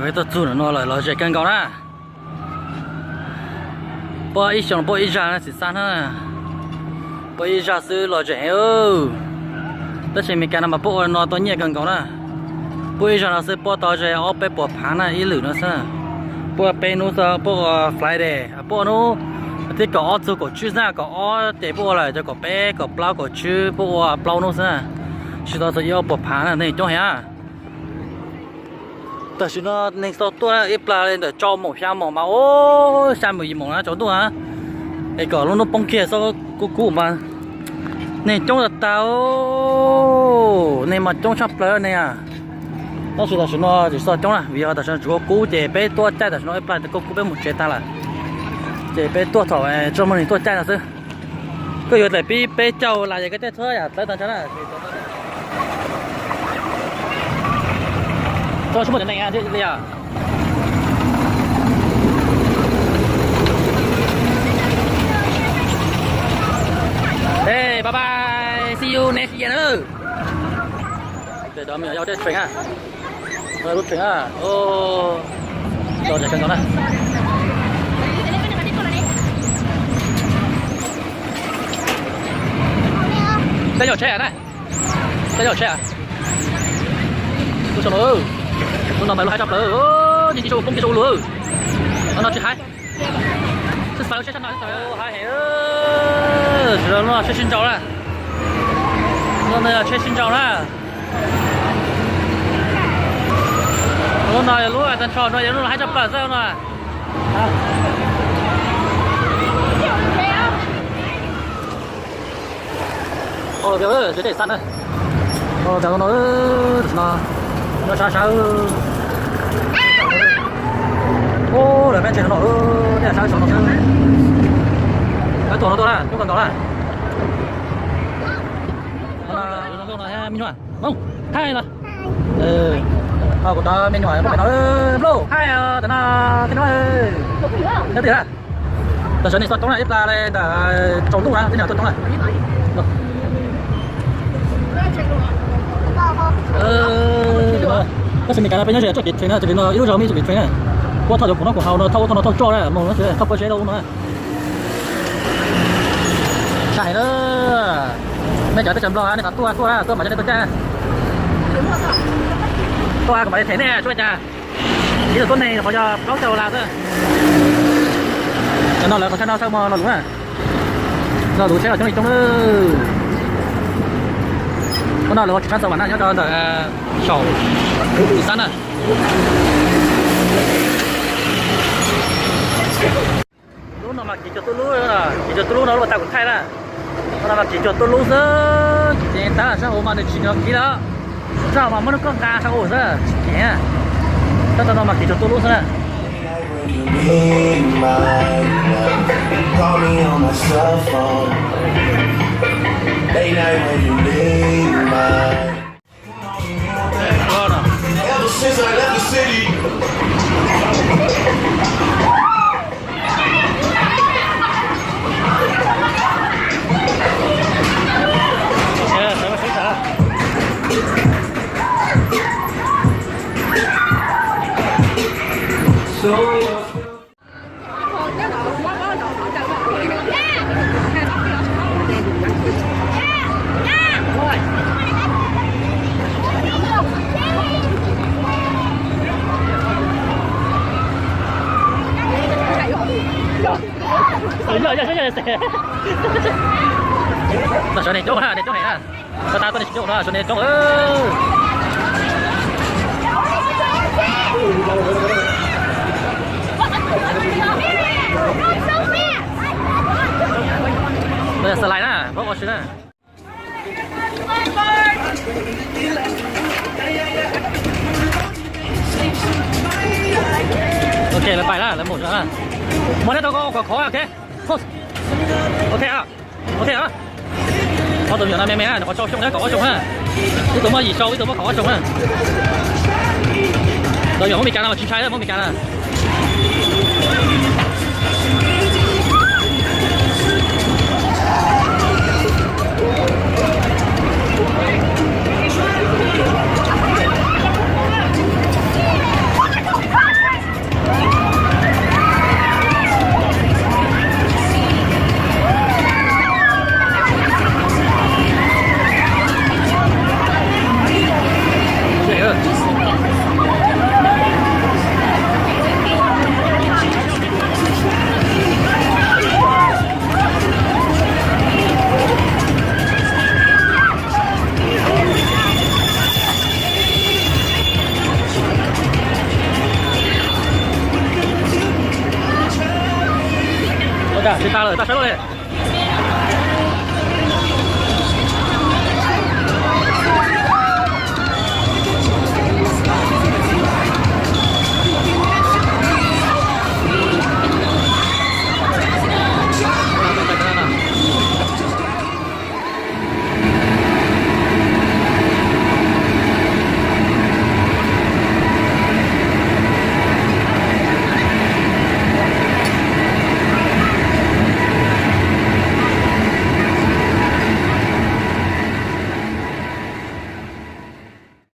Vậy tôi chủ nó lại chạy cân cao nè. Bỏ ít xong bỏ ít ra nó chỉ san ha. Bỏ ít ra xứ lại chạy ơ. Tất nhiên mình cái mà bỏ nó to nhẹ cân cao nè. Bỏ ít ra nó sẽ bỏ tao chạy ở bên bỏ phá nè ít lử nó sao. Bỏ bên nó sao bỏ fly đây. Bỏ nó thì có chỗ có chữ ra có để bỏ lại cho có bé có bao có chữ bỏ bao nó sao. Chỉ tao sẽ bỏ phá nè này cho hả. Tại vì nó nên sau tôi ít là lên để cho một xe mỏ mà ô xe một gì mỏ nó cho tôi hả cái cỏ nó bông kia sau cũ mà này trong là tao này mà trong sắp tới này à nó chỉ là nó chỉ sao trong là vì tại sao chủ cũ để bé tôi chạy tại nó ít là cũ bé một chế ta là để bé tôi thổi cho mình tôi chạy là chứ cái giờ để bé trâu là gì cái tết thôi à tới tận chỗ này tôi số 1 này à thế gì à hey bye bye see you next year để đó mình giao trên chuyển à rồi rút chuyển à ô rồi để chuyển đó này đây nhỏ trẻ này đây nhỏ trẻ tôi cho nó nó mày lo 200 lỡ, nhìn chỗ không cái chỗ lỡ, nó chỉ hai, chứ sao chết nó hai hệ, rồi nó chết xin chào ra, nó này chết xin chào ra, nó này lúc này tận tròn nó 200 lỡ sao nó, biểu ơi, để sẵn đây, biểu nó sao ô để bên trên nó đây là sao nó cái tổ nó to là không cần đó là nó là minh họa không hai là của ta minh họa phải nói lô hai tao nó thế nó tiền à tao sẽ đi soát tống này ít là đây là trốn lúc nào thế nào tống này nó sẽ mình cái này bây giờ cho kịp chuyến này, nó ít rồi mới kịp chuyến này. Qua thao được của nó hào nó thao cho đấy, mà nó sẽ thao qua chế đâu nữa. Chạy nữa. Mấy cái tôi chấm lo này, tua mà cho nên tôi cha. Tua của mày thế này, cho cha. Ý là con này phải cho nó trâu làm thôi. Nó là con sao mà nó đúng à? Rồi đủ xe ở trong này trong con nào là chắc chắn bạn nhớ cho là sầu sẵn à lúc nào mà chỉ cho tôi lú là chỉ cho tôi lú nó là tao cũng thay là lúc nào mà chỉ cho tôi lú nữa thì ta là sao mà được chỉ được kỹ đó sao mà nó có ra sao ổn ra nhé tao mà chỉ cho tôi lú nữa Late night when you need mine. Ever since I left the city. Mà chỗ này chỗ ha, chỗ này ha. Sao ta có này chỗ đó, chỗ này chỗ bây giờ slide nè, có chuyện nè. Ok, là bài đó, là một rồi ha. Một đây tao có khó ok. Ok à, ok à. Có tụi nhỏ này nó có cho chung đấy, có chung ha. Cái tụi mà gì sâu, cái tụi mà có chung ha. Tụi nhỏ không bị cắn nào, chín trái đấy, không bị cắn à. Dạ, chúng ta rồi, ta sẽ rồi.